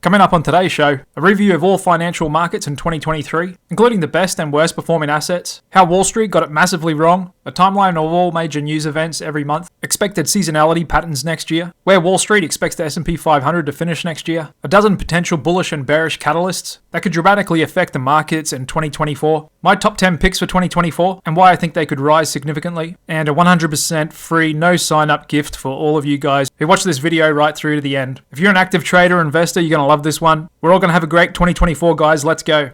Coming up on today's show, a review of all financial markets in 2023, including the best and worst performing assets, how Wall Street got it massively wrong, a timeline of all major news events every month, expected seasonality patterns next year, where Wall Street expects the S&P 500 to finish next year, a dozen potential bullish and bearish catalysts that could dramatically affect the markets in 2024, my top 10 picks for 2024 and why I think they could rise significantly, and a 100% free no sign up gift for all of you guys who watch this video right through to the end. If you're an active trader or investor, you're going to love this one. We're all going to have a great 2024, guys. Let's go.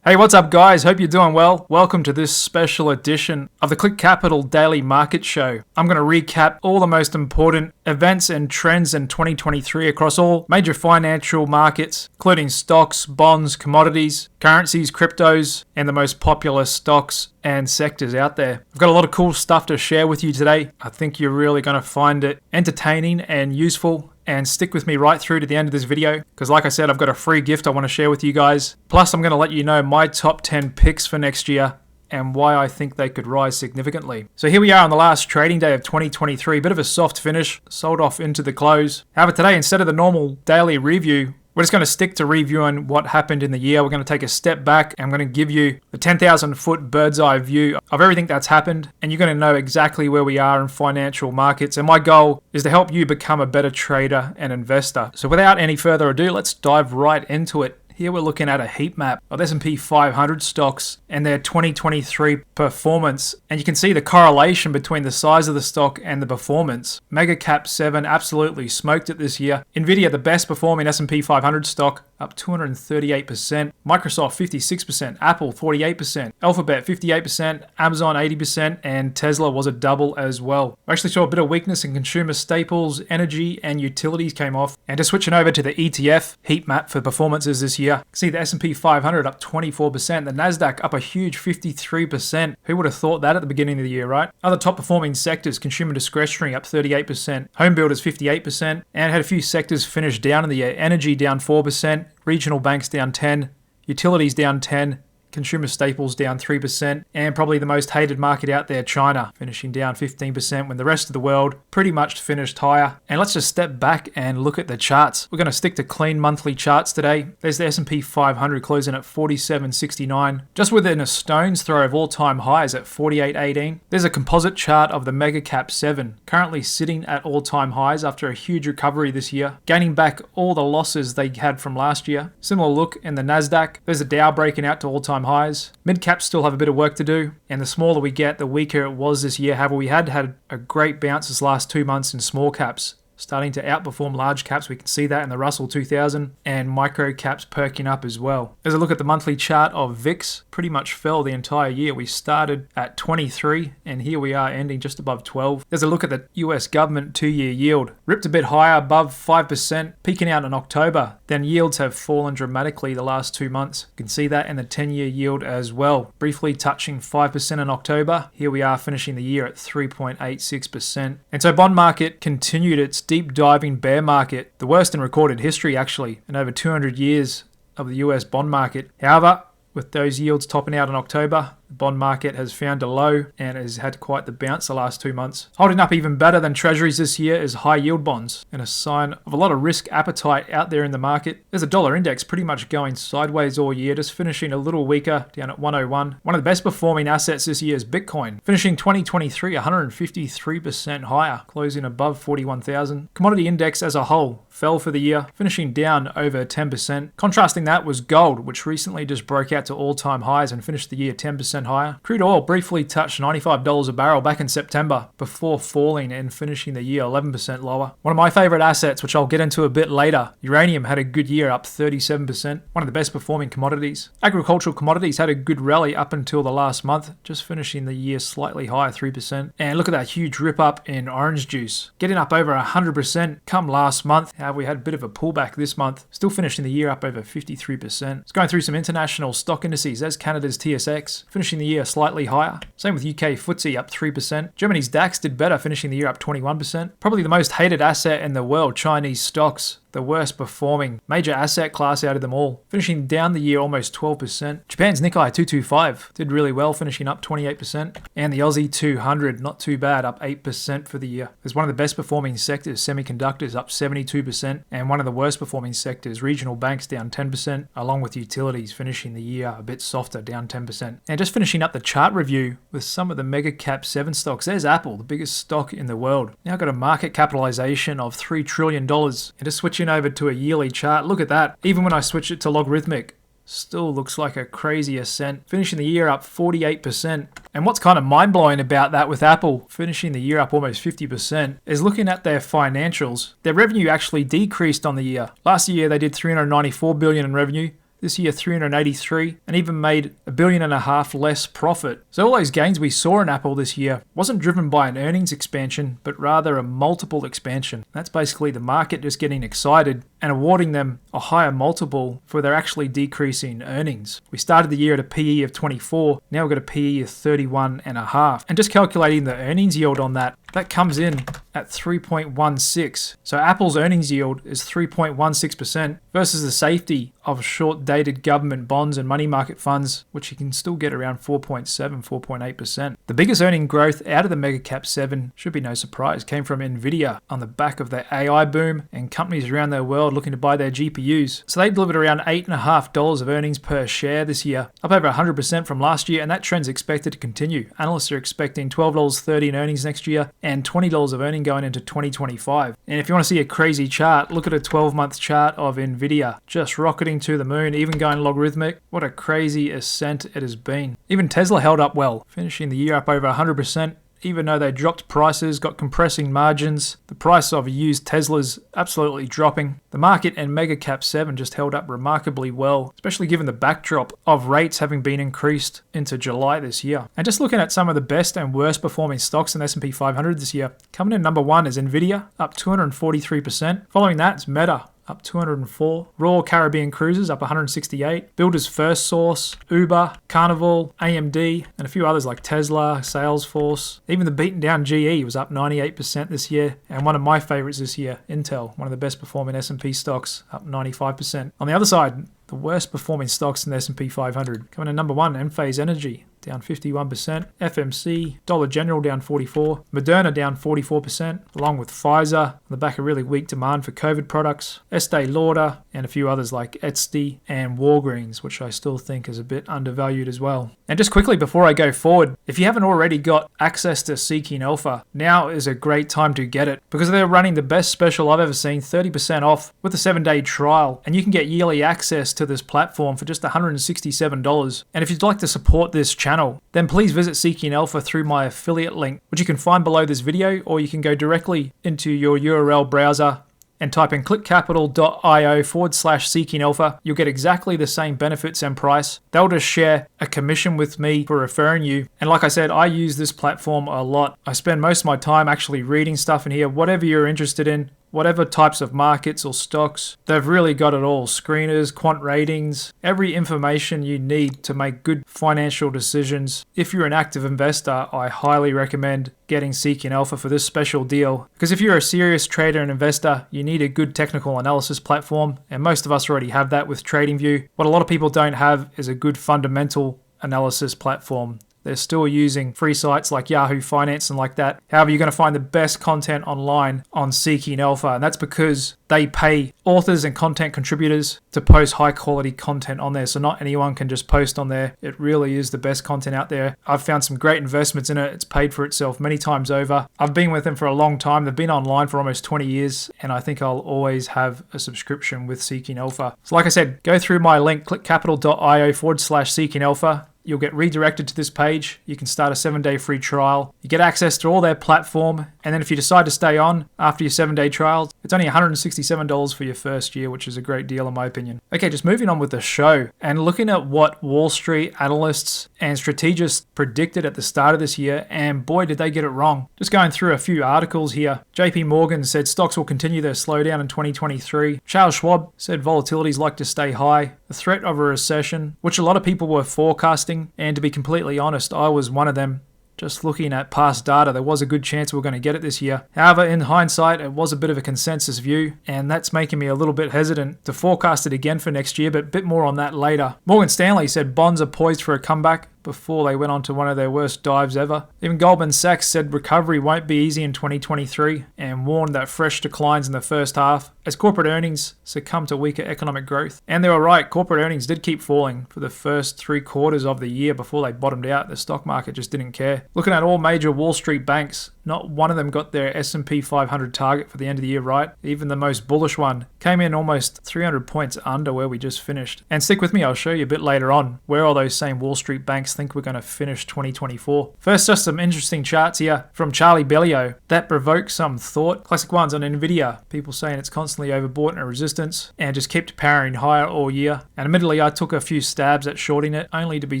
Hey, what's up, guys? Hope you're doing well. Welcome to this special edition of the Click Capital Daily Market Show. I'm going to recap all the most important events and trends in 2023 across all major financial markets, including stocks, bonds, commodities, currencies, cryptos, and the most popular stocks and sectors out there. I've got a lot of cool stuff to share with you today. I think you're really going to find it entertaining and useful. And stick with me right through to the end of this video, because like I said, I've got a free gift I want to share with you guys. Plus, I'm going to let you know my top 10 picks for next year and why I think they could rise significantly. So here we are on the last trading day of 2023. Bit of a soft finish, sold off into the close. However, today, instead of the normal daily review, we're just going to stick to reviewing what happened in the year. We're going to take a step back and I'm going to give you the 10,000 foot bird's eye view of everything that's happened. And you're going to know exactly where we are in financial markets. And my goal is to help you become a better trader and investor. So without any further ado, let's dive right into it. Here we're looking at a heat map of S&P 500 stocks and their 2023 performance. And you can see the correlation between the size of the stock and the performance. Mega Cap 7 absolutely smoked it this year. Nvidia, the best performing S&P 500 stock, up 238%. Microsoft 56%, Apple 48%, Alphabet 58%, Amazon 80%, and Tesla was a double as well. We actually saw a bit of weakness in consumer staples, energy, and utilities came off. And just switching over to the ETF heat map for performances this year, you can see the S&P 500 up 24%, the NASDAQ up a huge 53%. Who would have thought that at the beginning of the year, right? Other top performing sectors, consumer discretionary up 38%, home builders 58%, and had a few sectors finish down in the year. Energy down 4%, regional banks down 10%, utilities down 10%, consumer staples down 3%, and probably the most hated market out there, China, finishing down 15% when the rest of the world pretty much finished higher. And let's just step back and look at the charts. We're going to stick to clean monthly charts today. There's the S&P 500 closing at 47.69, just within a stone's throw of all-time highs at 48.18. There's a composite chart of the Mega Cap 7, currently sitting at all-time highs after a huge recovery this year, gaining back all the losses they had from last year. Similar look in the NASDAQ. There's a Dow breaking out to all-time highs. Mid caps still have a bit of work to do, and the smaller we get, the weaker it was this year. However, we had a great bounce this last 2 months in small caps, starting to outperform large caps. We can see that in the Russell 2000, and micro caps perking up as well. As a look at the monthly chart of VIX, pretty much fell the entire year. We started at 23 and here we are ending just above 12. There's a look at the US government 2-year yield. Ripped a bit higher, above 5%, peaking out in October. Then yields have fallen dramatically the last 2 months. You can see that in the 10-year yield as well. Briefly touching 5% in October. Here we are finishing the year at 3.86%. And so bond market continued its deep diving bear market, the worst in recorded history actually, in over 200 years of the US bond market. However, with those yields topping out in October, the bond market has found a low and has had quite the bounce the last 2 months. Holding up even better than treasuries this year is high yield bonds, and a sign of a lot of risk appetite out there in the market. There's a dollar index pretty much going sideways all year, just finishing a little weaker down at 101. One of the best performing assets this year is Bitcoin, finishing 2023 153% higher, closing above 41,000. Commodity index as a whole fell for the year, finishing down over 10%. Contrasting that was gold, which recently just broke out to all-time highs and finished the year 10% higher. Crude oil briefly touched $95 a barrel back in September before falling and finishing the year 11% lower. One of my favorite assets, which I'll get into a bit later, uranium had a good year, up 37%. One of the best performing commodities. Agricultural commodities had a good rally up until the last month, just finishing the year slightly higher, 3%. And look at that huge rip up in orange juice, getting up over 100% come last month. We had a bit of a pullback this month, still finishing the year up over 53%. It's going through some international stock indices as Canada's TSX, finishing the year slightly higher. Same with UK FTSE up 3%. Germany's DAX did better, finishing the year up 21%. Probably the most hated asset in the world, Chinese stocks. the worst performing major asset class out of them all, finishing down the year almost 12%. Japan's Nikkei 225 did really well, finishing up 28%. And the Aussie 200, not too bad, up 8% for the year. It's one of the best performing sectors, semiconductors up 72%, and one of the worst performing sectors, regional banks down 10%, along with utilities finishing the year a bit softer, down 10%. And just finishing up the chart review with some of the mega cap 7 stocks. There's Apple, the biggest stock in the world. Now got a market capitalization of $3 trillion. And just switching over to a yearly chart, look at that. Even when I switch it to logarithmic, still looks like a crazy ascent, finishing the year up 48%. And what's kind of mind-blowing about that with Apple finishing the year up almost 50% is looking at their financials. Their revenue actually decreased on the year. Last year they did $394 billion in revenue. This year, 383, and even made $1.5 billion less profit. So all those gains we saw in Apple this year wasn't driven by an earnings expansion, but rather a multiple expansion. That's basically the market just getting excited and awarding them a higher multiple for their actually decreasing earnings. We started the year at a PE of 24, now we've got a PE of 31.5. And just calculating the earnings yield on that comes in at 3.16. So Apple's earnings yield is 3.16% versus the safety of short-dated government bonds and money market funds, which you can still get around 4.7, 4.8%. The biggest earning growth out of the mega cap 7, should be no surprise, came from Nvidia on the back of the AI boom and companies around the world looking to buy their GPUs. So they delivered around $8.50 of earnings per share this year, up over 100% from last year, and that trend's expected to continue. Analysts are expecting $12.30 in earnings next year and $20 of earning going into 2025. And if you want to see a crazy chart, look at a 12-month chart of Nvidia, just rocketing to the moon, even going logarithmic. What a crazy ascent it has been. Even Tesla held up well, finishing the year up over 100%. Even though they dropped prices, got compressing margins, the price of used Teslas absolutely dropping. The market and mega cap 7 just held up remarkably well, especially given the backdrop of rates having been increased into July this year. And just looking at some of the best and worst performing stocks in the S&P 500 this year, coming in number 1 is Nvidia, up 243%. Following that is Meta, up 204. Royal Caribbean Cruises up 168. Builders First Source, Uber, Carnival, AMD, and a few others like Tesla, Salesforce. Even the beaten down GE was up 98% this year. And one of my favorites this year, Intel, one of the best performing S&P stocks, up 95%. On the other side, the worst performing stocks in the S&P 500. Coming in number 1, Enphase Energy, down 51%. FMC, Dollar General down 44%. Moderna down 44%, along with Pfizer, on the back of really weak demand for COVID products. Estee Lauder, and a few others like Etsy and Walgreens, which I still think is a bit undervalued as well. And just quickly before I go forward, if you haven't already got access to Seeking Alpha, now is a great time to get it because they're running the best special I've ever seen, 30% off with a 7-day trial. And you can get yearly access to this platform for just $167. And if you'd like to support this channel, then please visit Seeking Alpha through my affiliate link, which you can find below this video, or you can go directly into your URL browser and type in clickcapital.io/Seeking Alpha. You'll get exactly the same benefits and price. They'll just share a commission with me for referring you. And like I said, I use this platform a lot. I spend most of my time actually reading stuff in here, whatever you're interested in. Whatever types of markets or stocks, they've really got it all. Screeners, quant ratings, every information you need to make good financial decisions. If you're an active investor, I highly recommend getting Seeking Alpha for this special deal. Because if you're a serious trader and investor, you need a good technical analysis platform. And most of us already have that with TradingView. What a lot of people don't have is a good fundamental analysis platform. They're still using free sites like Yahoo Finance and like that. However, you're going to find the best content online on Seeking Alpha, and that's because they pay authors and content contributors to post high quality content on there. So not anyone can just post on there. It really is the best content out there. I've found some great investments in it. It's paid for itself many times over. I've been with them for a long time. They've been online for almost 20 years, and I think I'll always have a subscription with Seeking Alpha. So like I said, go through my link, clickcapital.io/Seeking Alpha. You'll get redirected to this page. You can start a 7-day free trial. You get access to all their platform. And then if you decide to stay on after your 7-day trial, it's only $167 for your first year, which is a great deal in my opinion. Okay, just moving on with the show and looking at what Wall Street analysts and strategists predicted at the start of this year. And boy, did they get it wrong. Just going through a few articles here. JP Morgan said stocks will continue their slowdown in 2023. Charles Schwab said volatility is like to stay high. The threat of a recession, which a lot of people were forecasting. And to be completely honest, I was one of them. Just looking at past data, there was a good chance we were going to get it this year. However, in hindsight, it was a bit of a consensus view, and that's making me a little bit hesitant to forecast it again for next year, but a bit more on that later. Morgan Stanley said bonds are poised for a comeback before they went on to one of their worst dives ever. Even Goldman Sachs said recovery won't be easy in 2023 and warned that fresh declines in the first half as corporate earnings succumb to weaker economic growth. And they were right, corporate earnings did keep falling for the first 3 quarters of the year before they bottomed out. The stock market just didn't care. Looking at all major Wall Street banks, not one of them got their S&P 500 target for the end of the year right. Even the most bullish one came in almost 300 points under where we just finished. And stick with me, I'll show you a bit later on where all those same Wall Street banks think we're going to finish 2024. First, just some interesting charts here from Charlie Bellio that provoke some thought. Classic ones on Nvidia, people saying it's constantly overbought and a resistance and just kept powering higher all year. And admittedly, I took a few stabs at shorting it only to be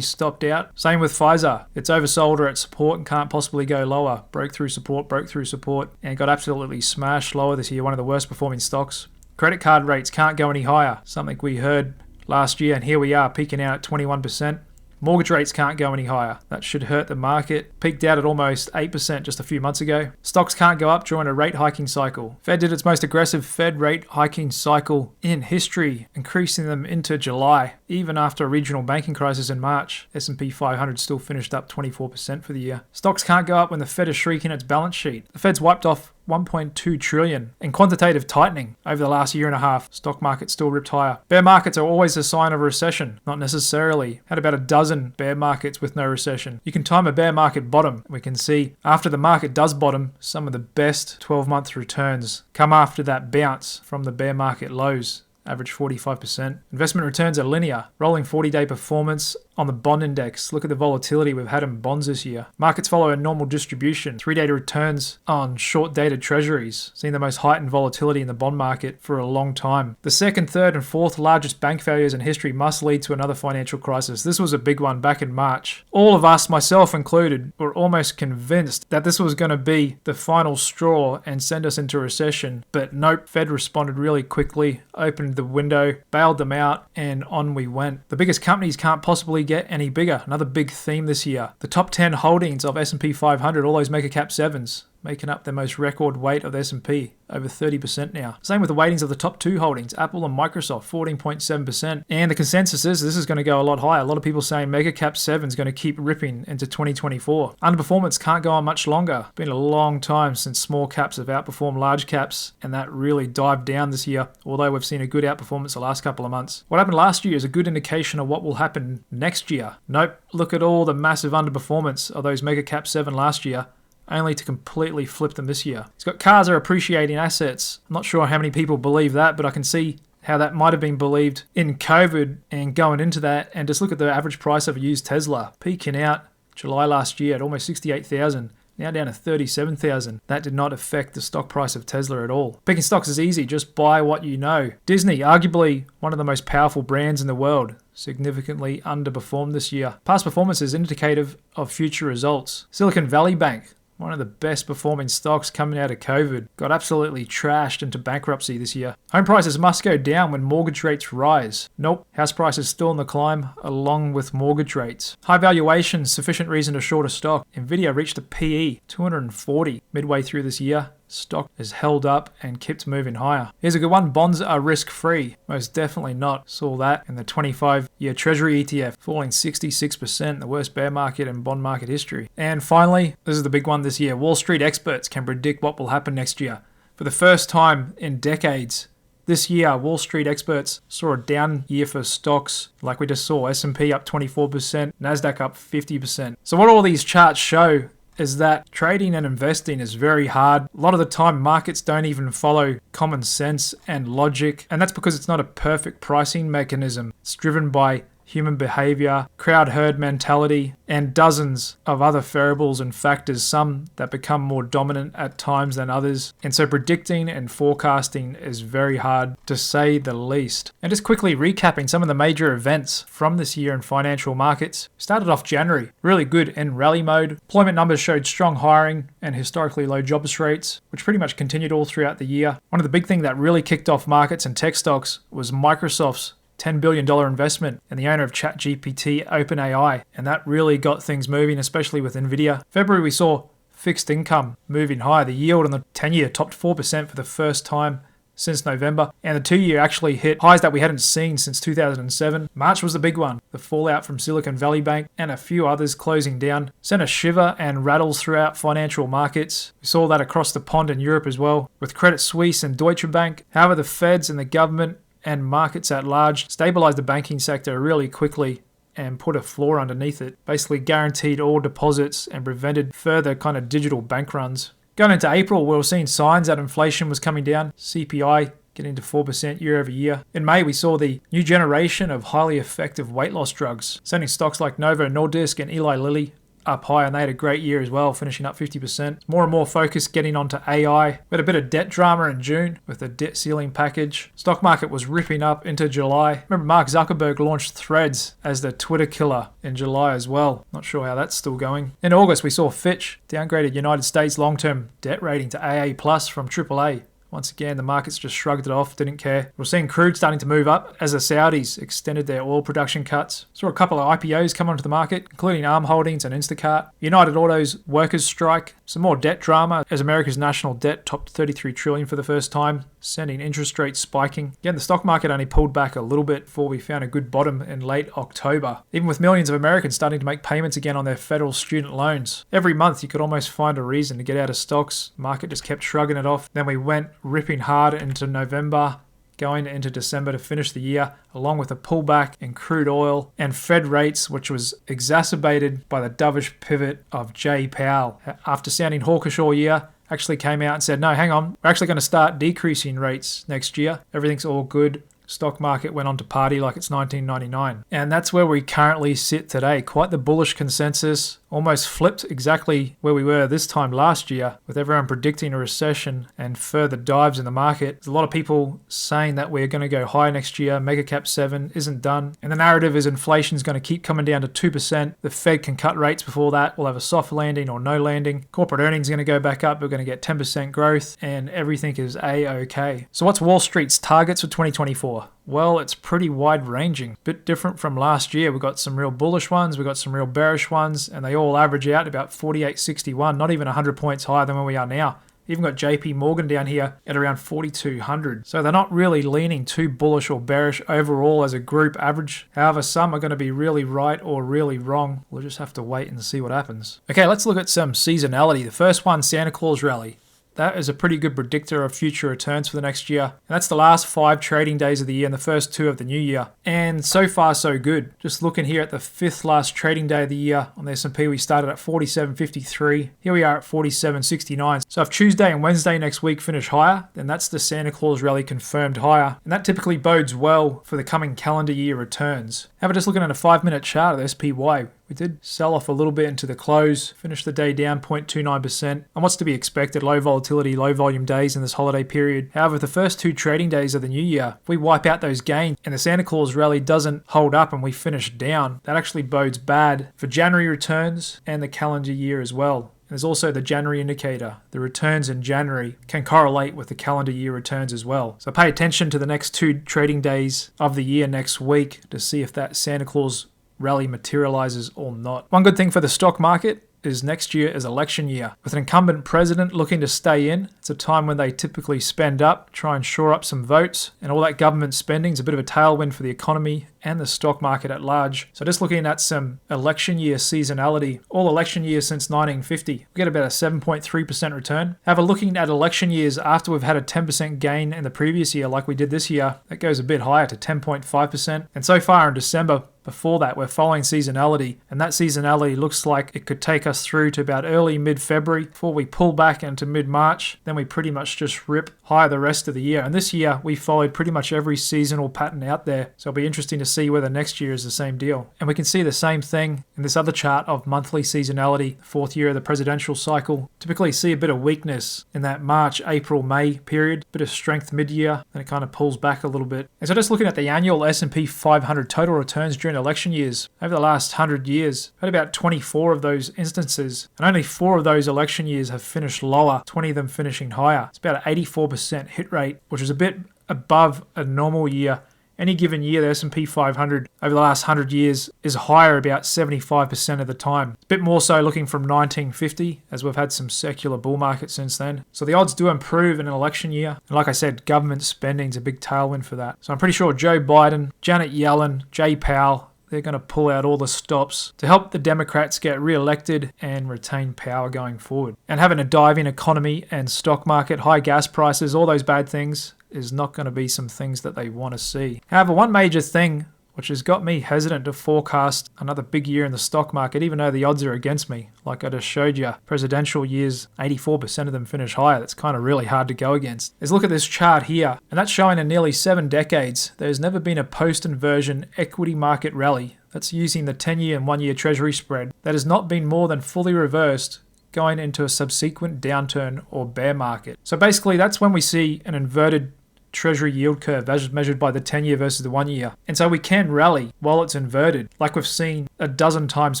stopped out. Same with Pfizer. It's oversold or at support and can't possibly go lower. Broke through support, and got absolutely smashed lower this year. One of the worst performing stocks. Credit card rates can't go any higher. Something we heard last year, and here we are peaking out at 21%. Mortgage rates can't go any higher. That should hurt the market. Peaked out at almost 8% just a few months ago. Stocks can't go up during a rate hiking cycle. Fed did its most aggressive Fed rate hiking cycle in history, increasing them into July. Even after a regional banking crisis in March, S&P 500 still finished up 24% for the year. Stocks can't go up when the Fed is shrinking its balance sheet. The Fed's wiped off $1.2 trillion in quantitative tightening over the last year and a half. Stock market still ripped higher. Bear markets are always a sign of a recession. Not necessarily. Had about a dozen bear markets with no recession. You can time a bear market bottom. We can see after the market does bottom, some of the best 12-month returns come after that bounce from the bear market lows. Average 45%. Investment returns are linear. Rolling 40-day performance on the bond index. Look at the volatility we've had in bonds this year. Markets follow a normal distribution. 3-day returns on short-dated treasuries. Seen the most heightened volatility in the bond market for a long time. The second, third, and fourth largest bank failures in history must lead to another financial crisis. This was a big one back in March. All of us, myself included, were almost convinced that this was going to be the final straw and send us into recession. But nope, Fed responded really quickly, opened the window, bailed them out, and on we went. The biggest companies can't possibly get any bigger. Another big theme this year. The top 10 holdings of S&P 500, all those mega cap 7s, making up the most record weight of the S&P, over 30% now. Same with the weightings of the top 2 holdings, Apple and Microsoft, 14.7%. And the consensus is this is going to go a lot higher. A lot of people saying mega cap 7 is going to keep ripping into 2024. Underperformance can't go on much longer. It's been a long time since small caps have outperformed large caps, and that really dived down this year, although we've seen a good outperformance the last couple of months. What happened last year is a good indication of what will happen next year. Nope, look at all the massive underperformance of those mega cap 7 last year, only to completely flip them this year. It's got cars are appreciating assets. I'm not sure how many people believe that, but I can see how that might have been believed in COVID and going into that. And just look at the average price of a used Tesla, peaking out July last year at almost 68,000. Now down to 37,000. That did not affect the stock price of Tesla at all. Picking stocks is easy. Just buy what you know. Disney, arguably one of the most powerful brands in the world, significantly underperformed this year. Past performance is indicative of future results. Silicon Valley Bank, one of the best performing stocks coming out of COVID, got absolutely trashed into bankruptcy this year. Home prices must go down when mortgage rates rise. Nope, house prices still on the climb along with mortgage rates. High valuation, sufficient reason to short a stock. Nvidia reached a PE 240 midway through this year. Stock is held up and kept moving higher. Here's a good one. Bonds are risk-free. Most definitely not. Saw that in the 25-year Treasury ETF, falling 66%, the worst bear market in bond market history. And finally, this is the big one this year. Wall Street experts can predict what will happen next year. For the first time in decades, this year, Wall Street experts saw a down year for stocks like we just saw. S&P up 24%, NASDAQ up 50%. So what all these charts show is that trading and investing is very hard. A lot of the time, markets don't even follow common sense and logic, and that's because it's not a perfect pricing mechanism. It's driven by human behavior, crowd herd mentality, and dozens of other variables and factors, some that become more dominant at times than others. And so predicting and forecasting is very hard, to say the least. And just quickly recapping some of the major events from this year in financial markets. Started off January, really good in rally mode. Employment numbers showed strong hiring and historically low jobs rates, which pretty much continued all throughout the year. One of the big things that really kicked off markets and tech stocks was Microsoft's $10 billion investment in the owner of ChatGPT, OpenAI, and that really got things moving, especially with Nvidia. February, we saw fixed income moving higher. The yield on the 10-year topped 4% for the first time since November, and the 2-year actually hit highs that we hadn't seen since 2007. March was the big one. The fallout from Silicon Valley Bank and a few others closing down sent a shiver and rattles throughout financial markets. We saw that across the pond in Europe as well, with Credit Suisse and Deutsche Bank. However, the Feds and the government and markets at large stabilized the banking sector really quickly and put a floor underneath it, basically guaranteed all deposits and prevented further kind of digital bank runs. Going into April, we were seeing signs that inflation was coming down, CPI getting to 4% year over year. In May, we saw the new generation of highly effective weight loss drugs, sending stocks like Novo Nordisk and Eli Lilly up high, and they had a great year as well, finishing up 50%. More and more focus getting onto AI. We had a bit of debt drama in June with the debt ceiling package. Stock market was ripping up into July. Remember, Mark Zuckerberg launched Threads as the Twitter killer in July as well. Not sure how that's still going. In August, we saw Fitch downgraded United States long-term debt rating to AA+ from AAA. Once again, the markets just shrugged it off, didn't care. We're seeing crude starting to move up as the Saudis extended their oil production cuts. Saw a couple of IPOs come onto the market, including Arm Holdings and Instacart. United Auto's workers' strike. Some more debt drama as America's national debt topped $33 trillion for the first time, sending interest rates spiking. Again, the stock market only pulled back a little bit before we found a good bottom in late October. Even with millions of Americans starting to make payments again on their federal student loans. Every month you could almost find a reason to get out of stocks. Market just kept shrugging it off. Then we went ripping hard into November, going into December to finish the year, along with a pullback in crude oil and Fed rates, which was exacerbated by the dovish pivot of Jay Powell. After sounding hawkish all year, actually came out and said, no, hang on, we're actually going to start decreasing rates next year. Everything's all good. Stock market went on to party like it's 1999. And that's where we currently sit today. Quite the bullish consensus, almost flipped exactly where we were this time last year, with everyone predicting a recession and further dives in the market. There's a lot of people saying that we're going to go high next year. Mega Cap 7 isn't done. And the narrative is inflation's going to keep coming down to 2%. The Fed can cut rates before that. We'll have a soft landing or no landing. Corporate earnings are going to go back up. We're going to get 10% growth and everything is A-OK. So what's Wall Street's targets for 2024? Well, it's pretty wide-ranging. Bit different from last year. We've got some real bullish ones, we've got some real bearish ones, and they all average out about 48.61, not even 100 points higher than where we are now. Even got JP Morgan down here at around 4,200. So they're not really leaning too bullish or bearish overall as a group average. However, some are going to be really right or really wrong. We'll just have to wait and see what happens. Okay, let's look at some seasonality. The first one, Santa Claus rally. That is a pretty good predictor of future returns for the next year. And that's the last 5 trading days of the year and the first 2 of the new year. And so far, so good. Just looking here at the 5th last trading day of the year on the S&P, we started at 47.53. Here we are at 47.69. So if Tuesday and Wednesday next week finish higher, then that's the Santa Claus rally confirmed higher. And that typically bodes well for the coming calendar year returns. However, just looking at a 5-minute chart of the SPY, we did sell off a little bit into the close, finished the day down 0.29%. And what's to be expected, low volatility, low volume days in this holiday period. However, the first 2 trading days of the new year, if we wipe out those gains and the Santa Claus rally doesn't hold up and we finish down, that actually bodes bad for January returns and the calendar year as well. There's also the January indicator. The returns in January can correlate with the calendar year returns as well. So pay attention to the next 2 trading days of the year next week to see if that Santa Claus rally materializes or not. One good thing for the stock market is next year is election year. With an incumbent president looking to stay in, it's a time when they typically spend up, try and shore up some votes, and all that government spending is a bit of a tailwind for the economy and the stock market at large. So just looking at some election year seasonality, all election years since 1950, we get about a 7.3% return. However, looking at election years after we've had a 10% gain in the previous year like we did this year, that goes a bit higher to 10.5%. And so far in December, before that, we're following seasonality, and that seasonality looks like it could take us through to about early mid-February before we pull back into mid-March. Then we pretty much just rip higher the rest of the year. And this year, we followed pretty much every seasonal pattern out there. So it'll be interesting to see whether next year is the same deal. And we can see the same thing in this other chart of monthly seasonality, the 4th year of the presidential cycle. Typically see a bit of weakness in that March, April, May period, bit of strength mid-year, then it kind of pulls back a little bit. And so just looking at the annual S&P 500 total returns during election years, over the last 100 years, had about 24 of those instances, and only 4 of those election years have finished lower, 20 of them finishing higher. It's about an 84% hit rate, which is a bit above a normal year Any given year, the S&P 500 over the last 100 years is higher about 75% of the time. It's a bit more so looking from 1950, as we've had some secular bull market since then. So the odds do improve in an election year. And like I said, government spending is a big tailwind for that. So I'm pretty sure Joe Biden, Janet Yellen, Jay Powell, they're going to pull out all the stops to help the Democrats get re-elected and retain power going forward. And having a diving economy and stock market, high gas prices, all those bad things is not going to be some things that they want to see. However, one major thing which has got me hesitant to forecast another big year in the stock market, even though the odds are against me. Like I just showed you, presidential years, 84% of them finish higher. That's kind of really hard to go against. Is look at this chart here, and that's showing in nearly 7 decades, there's never been a post-inversion equity market rally that's using the 10-year and 1-year treasury spread that has not been more than fully reversed going into a subsequent downturn or bear market. So basically, that's when we see an inverted treasury yield curve as measured by the 10-year versus the 1-year. And so we can rally while it's inverted, like we've seen a dozen times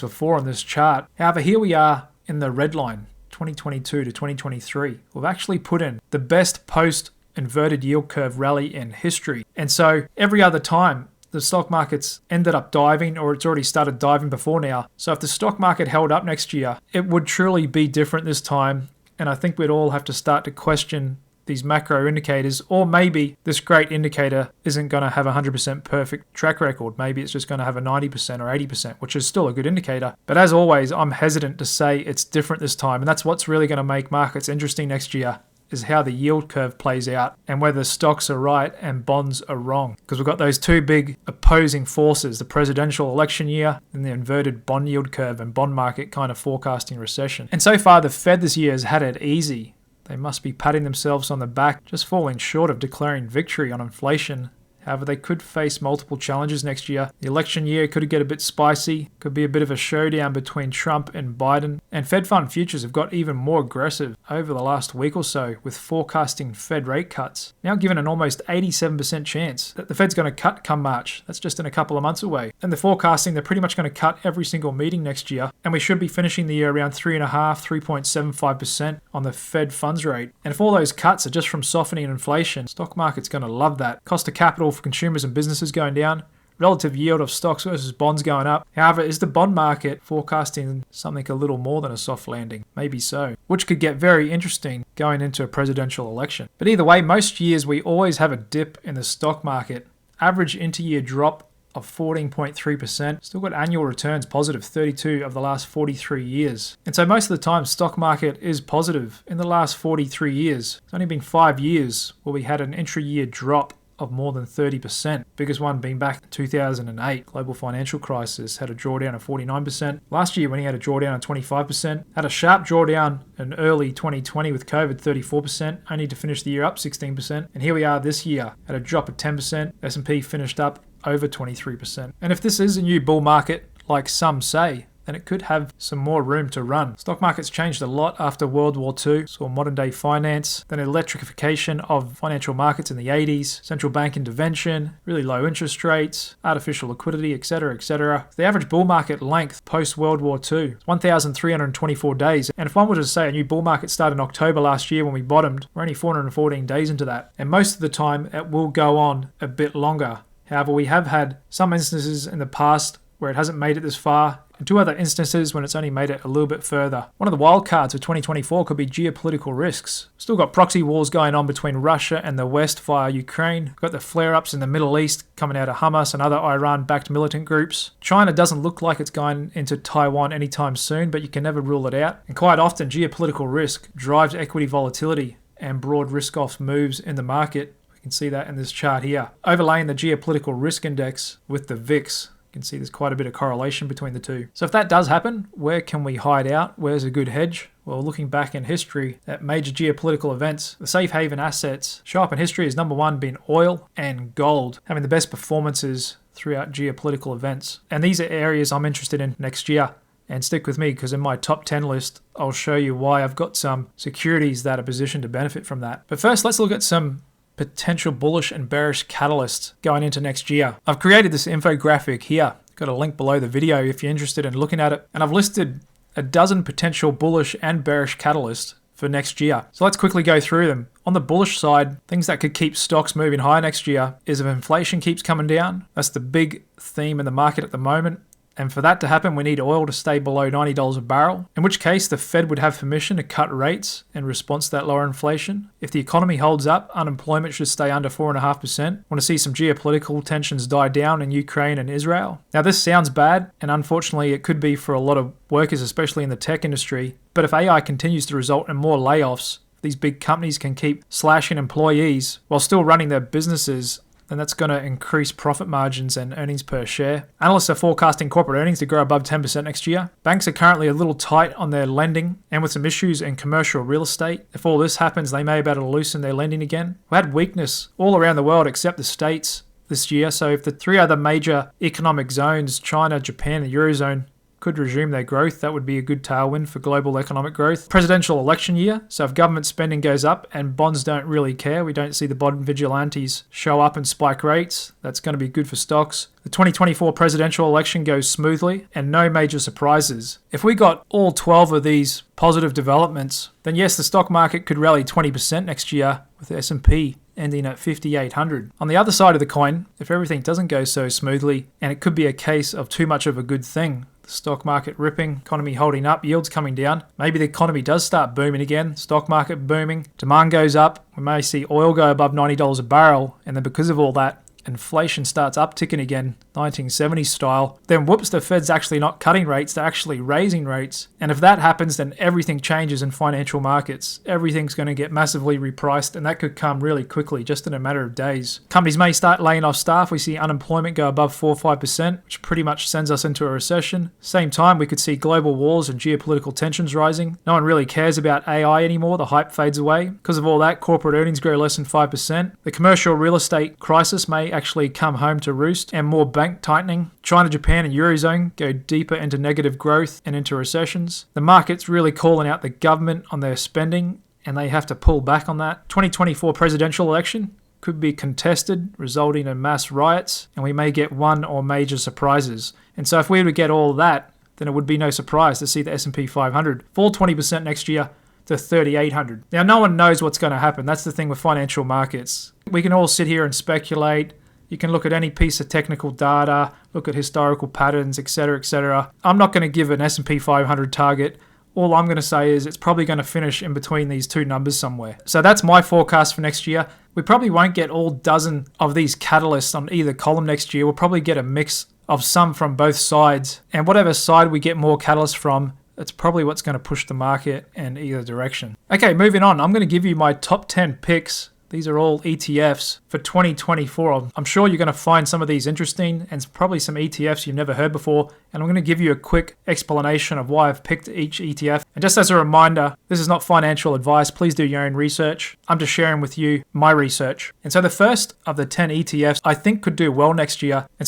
before on this chart. However, here we are in the red line, 2022 to 2023. We've actually put in the best post-inverted yield curve rally in history. And so every other time, the stock market's ended up diving, or it's already started diving before now. So if the stock market held up next year, it would truly be different this time. And I think we'd all have to start to question these macro indicators, or maybe this great indicator isn't going to have a 100% perfect track record. Maybe it's just going to have a 90% or 80%, which is still a good indicator. But as always, I'm hesitant to say it's different this time. And that's what's really going to make markets interesting next year, is how the yield curve plays out and whether stocks are right and bonds are wrong. Because we've got those two big opposing forces, the presidential election year and the inverted bond yield curve and bond market kind of forecasting recession. And so far, the Fed this year has had it easy. They must be patting themselves on the back, just falling short of declaring victory on inflation. However, they could face multiple challenges next year. The election year could get a bit spicy, could be a bit of a showdown between Trump and Biden. And Fed fund futures have got even more aggressive over the last week or so with forecasting Fed rate cuts. Now given an almost 87% chance that the Fed's going to cut come March. That's just in a couple of months away. And they're forecasting they're pretty much going to cut every single meeting next year. And we should be finishing the year around 3.75% on the Fed funds rate. And if all those cuts are just from softening inflation, stock market's going to love that. Cost of capital for consumers and businesses going down, relative yield of stocks versus bonds going up. However, is the bond market forecasting something a little more than a soft landing? Maybe so, which could get very interesting going into a presidential election. But either way, most years we always have a dip in the stock market. Average inter-year drop of 14.3%. Still got annual returns positive 32 of the last 43 years. And so most of the time, stock market is positive in the last 43 years. It's only been 5 years where we had an intra-year drop of more than 30%. Biggest one being back in 2008. Global financial crisis had a drawdown of 49%. Last year when he had a drawdown of 25%. Had a sharp drawdown in early 2020 with COVID, 34%, only to finish the year up 16%. And here we are this year at a drop of 10%. S&P finished up over 23%. And if this is a new bull market, like some say, then it could have some more room to run. Stock market's changed a lot after World War II. Saw modern day finance, then electrification of financial markets in the 80s, central bank intervention, really low interest rates, artificial liquidity, etc., etc. The average bull market length post World War II is 1,324 days. And if one were to say a new bull market started in October last year when we bottomed, we're only 414 days into that. And most of the time it will go on a bit longer. However, we have had some instances in the past where it hasn't made it this far, and 2 other instances when it's only made it a little bit further. One of the wild cards for 2024 could be geopolitical risks. Still got proxy wars going on between Russia and the West via Ukraine. Got the flare-ups in the Middle East coming out of Hamas and other Iran-backed militant groups. China doesn't look like it's going into Taiwan anytime soon, but you can never rule it out. And quite often, geopolitical risk drives equity volatility and broad risk-off moves in the market. We can see that in this chart here. Overlaying the geopolitical risk index with the VIX. You can see there's quite a bit of correlation between the two. So if that does happen, where can we hide out? Where's a good hedge? Well, looking back in history at major geopolitical events, the safe haven assets show up in history as number 1 being oil and gold, having the best performances throughout geopolitical events. And these are areas I'm interested in next year. And stick with me because in my top 10 list, I'll show you why I've got some securities that are positioned to benefit from that. But first, let's look at some potential bullish and bearish catalysts going into next year. I've created this infographic here. Got a link below the video if you're interested in looking at it. And I've listed a dozen potential bullish and bearish catalysts for for next year. So let's quickly go through them. On the bullish side, things that could keep stocks moving higher next year is if inflation keeps coming down. That's the big theme in the market at the moment. And for that to happen, we need oil to stay below $90 a barrel, in which case the Fed would have permission to cut rates in response to that lower inflation. If the economy holds up, unemployment should stay under 4.5%. Want to see some geopolitical tensions die down in Ukraine and Israel. Now this sounds bad, and unfortunately it could be for a lot of workers, especially in the tech industry. But if AI continues to result in more layoffs, these big companies can keep slashing employees while still running their businesses, then that's going to increase profit margins and earnings per share. Analysts are forecasting corporate earnings to grow above 10% next year. Banks are currently a little tight on their lending and with some issues in commercial real estate. If all this happens, they may be able to loosen their lending again. We had weakness all around the world except the States this year. So if the three other major economic zones, China, Japan, and the Eurozone, could resume their growth, that would be a good tailwind for global economic growth. Presidential election year, so if government spending goes up and bonds don't really care, we don't see the bond vigilantes show up and spike rates, that's going to be good for stocks. The 2024 presidential election goes smoothly and no major surprises. If we got all 12 of these positive developments, then yes, the stock market could rally 20% next year with the S&P ending at 5,800. On the other side of the coin, if everything doesn't go so smoothly, and it could be a case of too much of a good thing, the stock market ripping, economy holding up, yields coming down, maybe the economy does start booming again, stock market booming, demand goes up, we may see oil go above $90 a barrel, and then because of all that, inflation starts upticking again, 1970s style, then whoops, the Fed's actually not cutting rates, they're actually raising rates. And if that happens, then everything changes in financial markets. Everything's going to get massively repriced, and that could come really quickly, just in a matter of days. Companies may start laying off staff. We see unemployment go above 4 or 5%, which pretty much sends us into a recession. Same time, we could see global wars and geopolitical tensions rising. No one really cares about AI anymore. The hype fades away. Because of all that, corporate earnings grow less than 5%. The commercial real estate crisis may actually come home to roost, and more bank tightening. China, Japan, and Eurozone go deeper into negative growth and into recessions. The market's really calling out the government on their spending, and they have to pull back on that. 2024 presidential election could be contested, resulting in mass riots, and we may get one or major surprises. And so if we were to get all of that, then it would be no surprise to see the S&P 500 fall 20% next year to 3,800. Now, no one knows what's going to happen. That's the thing with financial markets. We can all sit here and speculate. You can look at any piece of technical data, look at historical patterns, etc., etc. I'm not going to give an S&P 500 target. All I'm going to say is it's probably going to finish in between these two numbers somewhere. So that's my forecast for next year. We probably won't get all dozen of these catalysts on either column next year. We'll probably get a mix of some from both sides. And whatever side we get more catalysts from, it's probably what's going to push the market in either direction. Okay, moving on. I'm going to give you my top 10 picks. These are all ETFs for 2024. I'm sure you're going to find some of these interesting, and probably some ETFs you've never heard before. And I'm going to give you a quick explanation of why I've picked each ETF. And just as a reminder, this is not financial advice. Please do your own research. I'm just sharing with you my research. And so the first of the 10 ETFs I think could do well next year.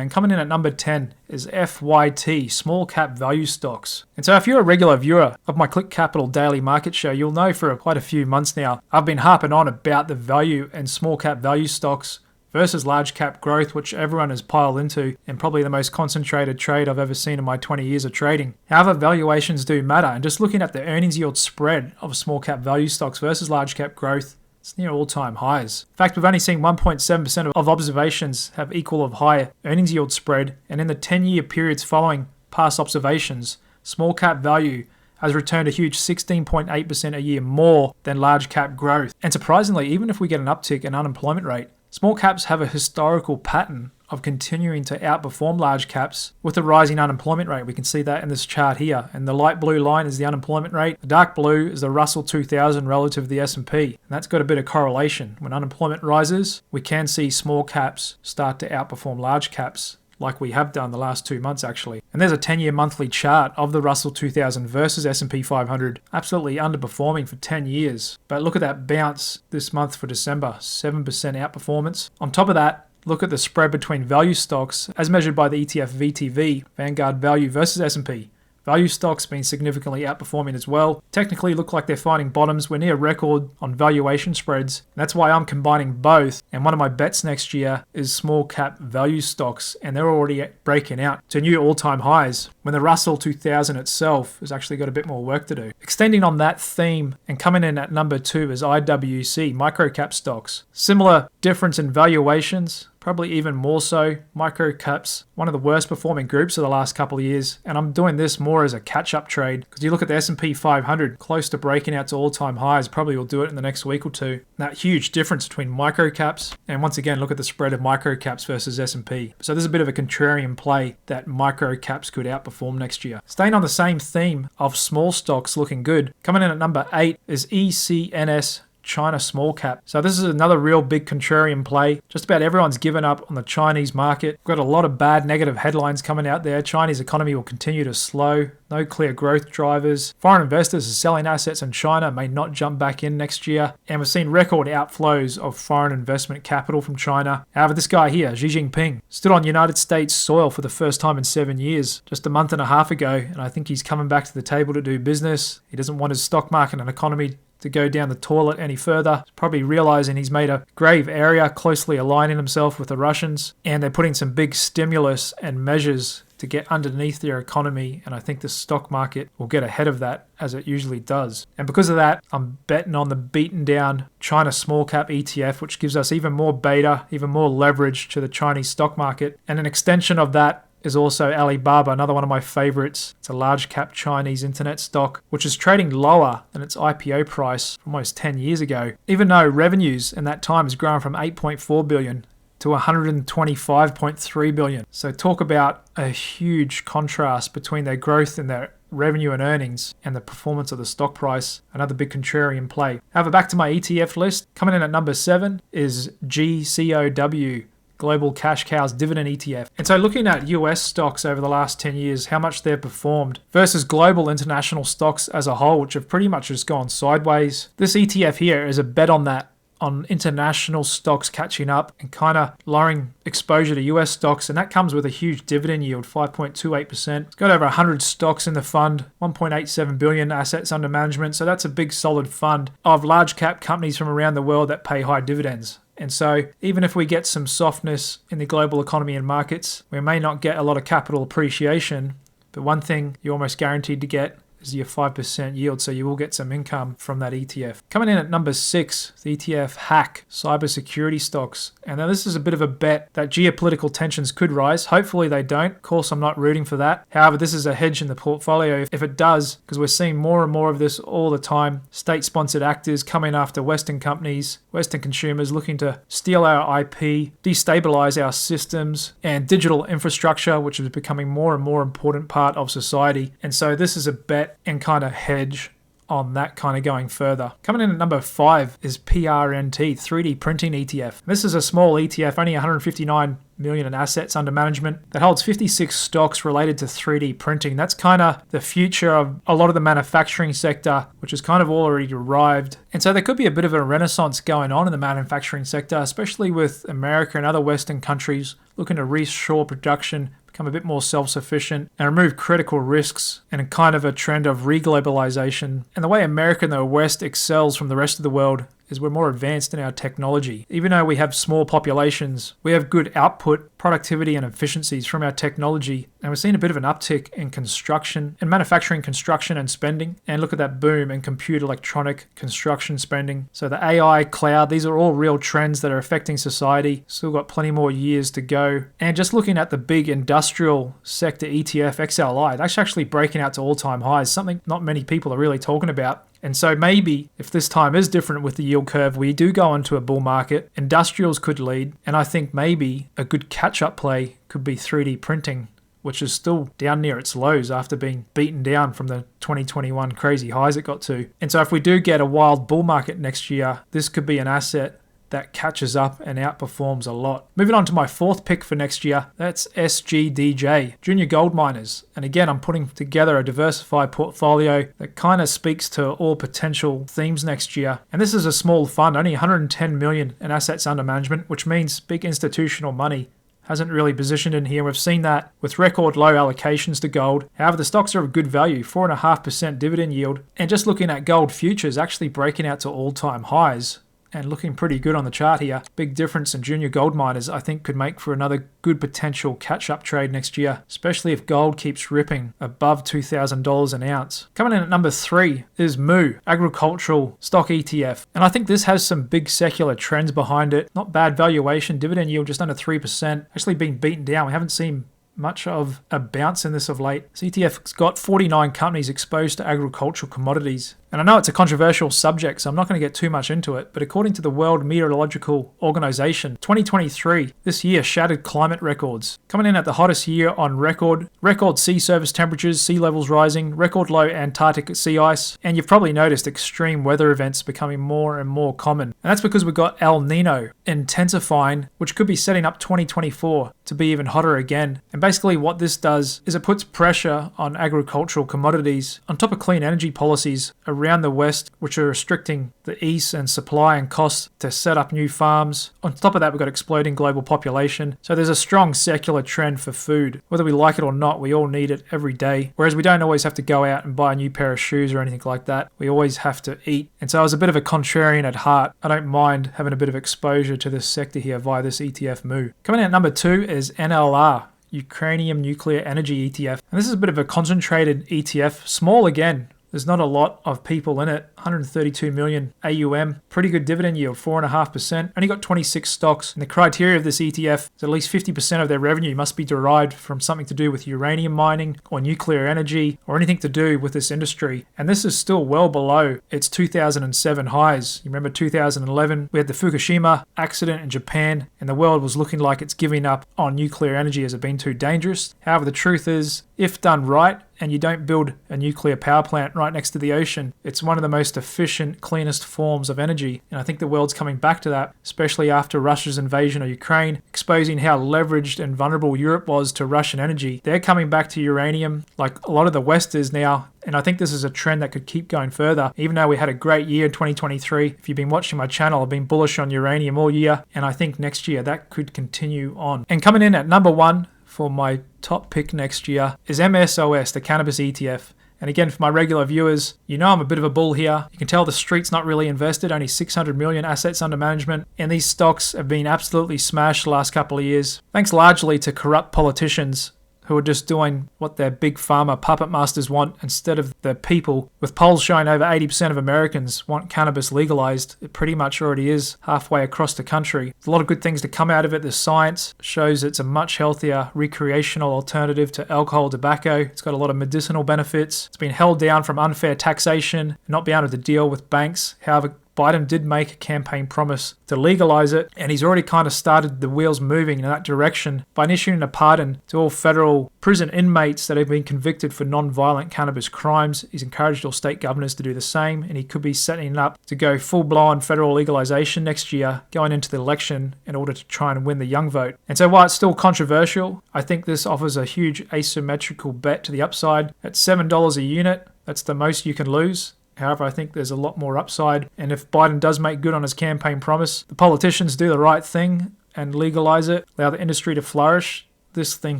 And coming in at number 10 is FYT, small cap value stocks. And so if you're a regular viewer of my Click Capital Daily Market Show, you'll know for quite a few months now, I've been harping on about the value and small cap value stocks versus large cap growth, which everyone has piled into, and probably the most concentrated trade I've ever seen in my 20 years of trading. However, valuations do matter, and just looking at the earnings yield spread of small cap value stocks versus large cap growth, it's near all-time highs. In fact, we've only seen 1.7% of observations have equal of higher earnings yield spread, and in the 10-year periods following past observations, small cap value has returned a huge 16.8% a year more than large cap growth. And surprisingly, even if we get an uptick in unemployment rate, small caps have a historical pattern of continuing to outperform large caps with a rising unemployment rate. We can see that in this chart here. And the light blue line is the unemployment rate. The dark blue is the Russell 2000 relative to the S&P. And that's got a bit of correlation. When unemployment rises, we can see small caps start to outperform large caps, like we have done the last 2 months actually. And there's a 10-year monthly chart of the Russell 2000 versus S&P 500, absolutely underperforming for 10 years. But look at that bounce this month for December, 7% outperformance. On top of that, look at the spread between value stocks as measured by the ETF VTV, Vanguard Value versus S&P. Value stocks been significantly outperforming as well. Technically look like they're finding bottoms. We're near record on valuation spreads. And that's why I'm combining both. And one of my bets next year is small cap value stocks. And they're already breaking out to new all-time highs when the Russell 2000 itself has actually got a bit more work to do. Extending on that theme and coming in at number 2 is IWC, microcap stocks. Similar difference in valuations, probably even more so. Microcaps, one of the worst performing groups of the last couple of years, and I'm doing this more as a catch-up trade because you look at the S&P 500, close to breaking out to all-time highs, probably will do it in the next week or two. That huge difference between microcaps, and once again, look at the spread of microcaps versus S&P. So there's a bit of a contrarian play that microcaps could outperform next year. Staying on the same theme of small stocks looking good, coming in at number 8 is ECNS China small cap. So this is another real big contrarian play. Just about everyone's given up on the Chinese market. We've got a lot of bad negative headlines coming out there. Chinese economy will continue to slow. No clear growth drivers. Foreign investors are selling assets in China, may not jump back in next year. And we've seen record outflows of foreign investment capital from China. However, this guy here, Xi Jinping, stood on United States soil for the first time in 7 years, just a month and a half ago. And I think he's coming back to the table to do business. He doesn't want his stock market and economy to go down the toilet any further. He's probably realizing he's made a grave error, closely aligning himself with the Russians, and they're putting some big stimulus and measures to get underneath their economy, and I think the stock market will get ahead of that as it usually does. And because of that, I'm betting on the beaten down China small cap ETF, which gives us even more beta, even more leverage to the Chinese stock market. And an extension of that is also Alibaba, another one of my favorites. It's a large cap Chinese internet stock, which is trading lower than its IPO price from almost 10 years ago, even though revenues in that time has grown from 8.4 billion to 125.3 billion. So talk about a huge contrast between their growth in their revenue and earnings and the performance of the stock price. Another big contrarian play. However, back to my ETF list. Coming in at number 7 is GCOW, Global Cash Cows Dividend ETF. And so looking at US stocks over the last 10 years, how much they've performed versus global international stocks as a whole, which have pretty much just gone sideways. This ETF here is a bet on that, on international stocks catching up and kind of lowering exposure to US stocks. And that comes with a huge dividend yield, 5.28%. It's got over 100 stocks in the fund, 1.87 billion assets under management. So that's a big solid fund of large cap companies from around the world that pay high dividends. And so even if we get some softness in the global economy and markets, we may not get a lot of capital appreciation, but one thing you're almost guaranteed to get is your 5% yield, so you will get some income from that ETF. Coming in at number 6, the ETF HACK, cybersecurity stocks. And now this is a bit of a bet that geopolitical tensions could rise. Hopefully they don't. Of course, I'm not rooting for that. However, this is a hedge in the portfolio if it does, because we're seeing more and more of this all the time. State-sponsored actors coming after Western companies, Western consumers looking to steal our IP, destabilize our systems, and digital infrastructure, which is becoming more and more important part of society. And so this is a bet and kind of hedge on that kind of going further. Coming in at number 5 is PRNT, 3D printing ETF. This is a small ETF, only 159 million in assets under management, that holds 56 stocks related to 3D printing. That's kind of the future of a lot of the manufacturing sector, which is kind of already arrived. And so there could be a bit of a renaissance going on in the manufacturing sector, especially with America and other Western countries looking to reshore production, become a bit more self-sufficient, and remove critical risks, and a kind of a trend of reglobalization. And the way America and the West excels from the rest of the world is we're more advanced in our technology. Even though we have small populations, we have good output, productivity, and efficiencies from our technology. And we're seeing a bit of an uptick in construction and manufacturing construction and spending. And look at that boom in computer electronic construction spending. So the AI, cloud, these are all real trends that are affecting society. Still got plenty more years to go. And just looking at the big industrial sector ETF, XLI, that's actually breaking out to all-time highs, something not many people are really talking about. And so maybe if this time is different with the yield curve, we do go into a bull market, industrials could lead. And I think maybe a good catch-up play could be 3D printing, which is still down near its lows after being beaten down from the 2021 crazy highs it got to. And so if we do get a wild bull market next year, this could be an asset that catches up and outperforms a lot. Moving on to my 4th pick for next year, that's SGDJ, Junior Gold Miners. And again, I'm putting together a diversified portfolio that kind of speaks to all potential themes next year. And this is a small fund, only 110 million in assets under management, which means big institutional money hasn't really positioned in here. We've seen that with record low allocations to gold. However, the stocks are of good value, 4.5% dividend yield. And just looking at gold futures actually breaking out to all-time highs and looking pretty good on the chart here. Big difference in junior gold miners, I think, could make for another good potential catch-up trade next year, especially if gold keeps ripping above $2,000 an ounce. Coming in at number 3 is MOO, agricultural stock ETF. And I think this has some big secular trends behind it. Not bad valuation, dividend yield just under 3%. Actually been beaten down. We haven't seen much of a bounce in this of late. This ETF's got 49 companies exposed to agricultural commodities. And I know it's a controversial subject, so I'm not going to get too much into it, but according to the World Meteorological Organization, 2023, this year shattered climate records. Coming in at the hottest year on record, record sea surface temperatures, sea levels rising, record low Antarctic sea ice, and you've probably noticed extreme weather events becoming more and more common. And that's because we've got El Nino intensifying, which could be setting up 2024 to be even hotter again. And basically what this does is it puts pressure on agricultural commodities on top of clean energy policies around the West, which are restricting the East and supply and costs to set up new farms. On top of that, we've got exploding global population. So there's a strong secular trend for food. Whether we like it or not, we all need it every day. Whereas we don't always have to go out and buy a new pair of shoes or anything like that. We always have to eat. And so I was a bit of a contrarian at heart. I don't mind having a bit of exposure to this sector here via this ETF MOO. Coming in at number 2 is NLR, Ukrainian Nuclear Energy ETF. And this is a bit of a concentrated ETF, small again. There's not a lot of people in it. 132 million AUM. Pretty good dividend yield, 4.5%. Only got 26 stocks. And the criteria of this ETF is at least 50% of their revenue must be derived from something to do with uranium mining or nuclear energy or anything to do with this industry. And this is still well below its 2007 highs. You remember 2011, we had the Fukushima accident in Japan and the world was looking like it's giving up on nuclear energy as it been too dangerous. However, the truth is, if done right, and you don't build a nuclear power plant right next to the ocean, it's one of the most efficient, cleanest forms of energy. And I think the world's coming back to that, especially after Russia's invasion of Ukraine, exposing how leveraged and vulnerable Europe was to Russian energy. They're coming back to uranium like a lot of the West is now. And I think this is a trend that could keep going further. Even though we had a great year in 2023, if you've been watching my channel, I've been bullish on uranium all year. And I think next year that could continue on. And coming in at number 1 for my top pick next year is MSOS, the cannabis ETF. And again, for my regular viewers, you know I'm a bit of a bull here. You can tell the street's not really invested, only 600 million assets under management. And these stocks have been absolutely smashed the last couple of years, thanks largely to corrupt politicians who are just doing what their big pharma puppet masters want instead of the people. With polls showing over 80% of Americans want cannabis legalized, it pretty much already is halfway across the country. There's a lot of good things to come out of it. The science shows it's a much healthier recreational alternative to alcohol, tobacco. It's got a lot of medicinal benefits. It's been held down from unfair taxation and not being able to deal with banks. However, Biden did make a campaign promise to legalize it, and he's already kind of started the wheels moving in that direction by issuing a pardon to all federal prison inmates that have been convicted for non-violent cannabis crimes. He's encouraged all state governors to do the same, and he could be setting up to go full-blown federal legalization next year, going into the election in order to try and win the young vote. And so while it's still controversial, I think this offers a huge asymmetrical bet to the upside. At $7 a unit, that's the most you can lose. However, I think there's a lot more upside. And if Biden does make good on his campaign promise, the politicians do the right thing and legalize it, allow the industry to flourish, this thing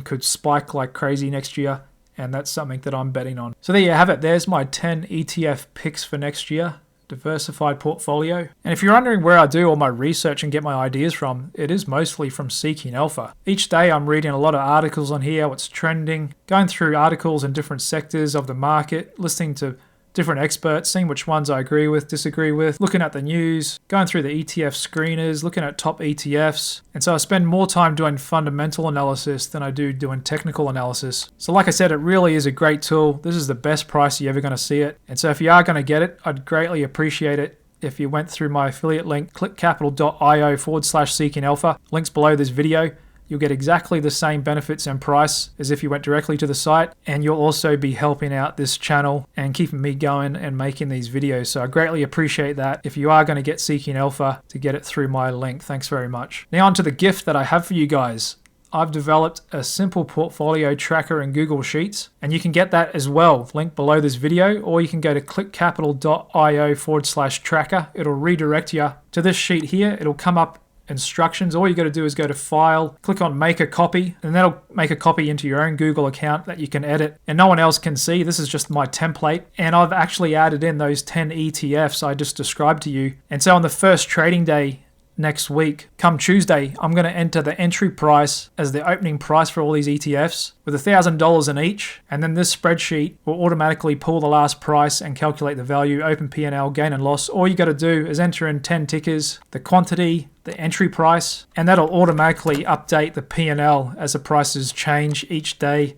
could spike like crazy next year. And that's something that I'm betting on. So there you have it. There's my 10 ETF picks for next year. Diversified portfolio. And if you're wondering where I do all my research and get my ideas from, it is mostly from Seeking Alpha. Each day I'm reading a lot of articles on here, what's trending, going through articles in different sectors of the market, listening to different experts, seeing which ones I agree with, disagree with, looking at the news, going through the ETF screeners, looking at top ETFs. And so I spend more time doing fundamental analysis than I do doing technical analysis. So like I said, it really is a great tool. This is the best price you're ever going to see it. And so if you are going to get it, I'd greatly appreciate it if you went through my affiliate link, clickcapital.io/Seeking Alpha. Links below this video. You'll get exactly the same benefits and price as if you went directly to the site, and you'll also be helping out this channel and keeping me going and making these videos. So I greatly appreciate that. If you are going to get Seeking Alpha, to get it through my link. Thanks very much. Now on to the gift that I have for you guys. I've developed a simple portfolio tracker in Google Sheets, and you can get that as well. Link below this video, or you can go to clickcapital.io/tracker. It'll redirect you to this sheet here. It'll come up instructions. All you got to do is go to File, click on Make a Copy, and that'll make a copy into your own Google account that you can edit and no one else can see. This is just my template, and I've actually added in those 10 ETFs I just described to you. And so on the first trading day next week, come Tuesday, I'm going to enter the entry price as the opening price for all these ETFs with $1,000 in each, and then this spreadsheet will automatically pull the last price and calculate the value, open P&L, gain and loss. All you got to do is enter in 10 tickers, the quantity, the entry price, and that'll automatically update the P&L as the prices change each day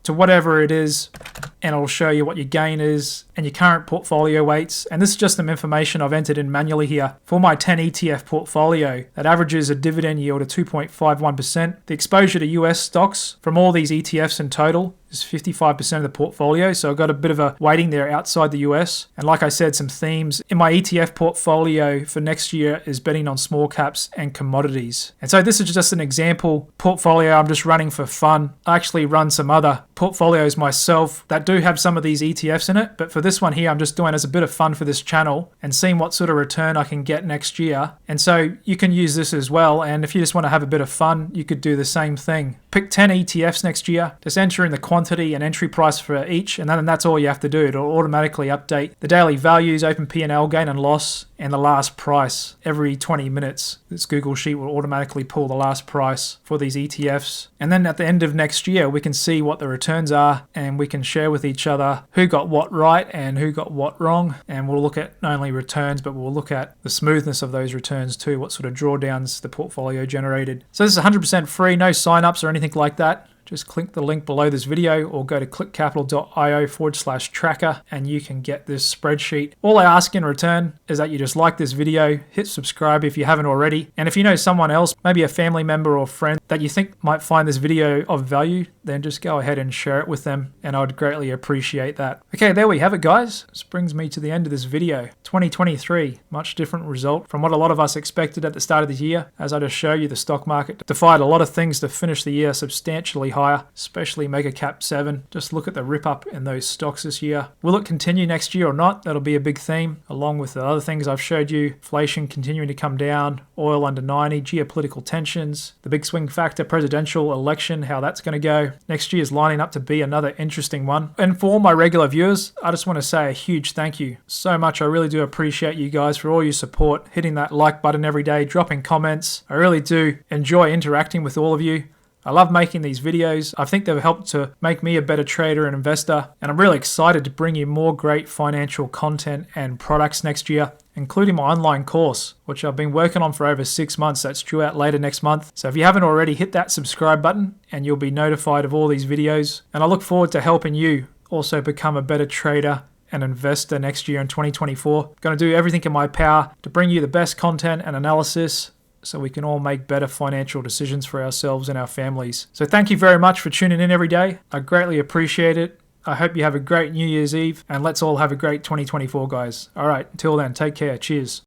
to whatever it is, and it'll show you what your gain is and your current portfolio weights. And this is just some information I've entered in manually here. For my 10 ETF portfolio, that averages a dividend yield of 2.51%. The exposure to US stocks from all these ETFs in total is 55% of the portfolio, so I've got a bit of a weighting there outside the US. And like I said, some themes in my ETF portfolio for next year is betting on small caps and commodities. And so this is just an example portfolio I'm just running for fun. I actually run some other portfolios myself that do have some of these ETFs in it, but for this one here, I'm just doing as a bit of fun for this channel and seeing what sort of return I can get next year. And so you can use this as well, and if you just want to have a bit of fun, you could do the same thing. Pick 10 ETFs next year, just enter in the quantity and entry price for each, and then that's all you have to do. It'll automatically update the daily values, open P&L, gain and loss, and the last price every 20 minutes. This Google Sheet will automatically pull the last price for these ETFs. And then at the end of next year, we can see what the returns are, and we can share with each other who got what right and who got what wrong. And we'll look at not only returns, but we'll look at the smoothness of those returns too, what sort of drawdowns the portfolio generated. So this is 100% free, no signups or anything like that. Just click the link below this video or go to clickcapital.io/tracker and you can get this spreadsheet. All I ask in return is that you just like this video, hit subscribe if you haven't already, and if you know someone else, maybe a family member or friend that you think might find this video of value, then just go ahead and share it with them, and I would greatly appreciate that. Okay, there we have it, guys. This brings me to the end of this video. 2023, much different result from what a lot of us expected at the start of the year. As I just showed you, the stock market defied a lot of things to finish the year substantially higher, especially mega cap 7. Just look at the rip up in those stocks this year. Will it continue next year or not? That'll be a big theme, along with the other things I've showed you. Inflation continuing to come down, oil under 90, geopolitical tensions, the big swing factor presidential election, how that's going to go. Next year is lining up to be another interesting one. And for all my regular viewers, I just want to say a huge thank you so much. I really do appreciate you guys for all your support, hitting that like button every day, dropping comments. I really do enjoy interacting with all of you. I love making these videos. I think they've helped to make me a better trader and investor, and I'm really excited to bring you more great financial content and products next year, including my online course, which I've been working on for over 6 months. That's due out later next month. So if you haven't already, hit that subscribe button and you'll be notified of all these videos. And I look forward to helping you also become a better trader and investor next year in 2024. I'm going to do everything in my power to bring you the best content and analysis so we can all make better financial decisions for ourselves and our families. So thank you very much for tuning in every day. I greatly appreciate it. I hope you have a great New Year's Eve, and let's all have a great 2024, guys. All right, until then, take care. Cheers.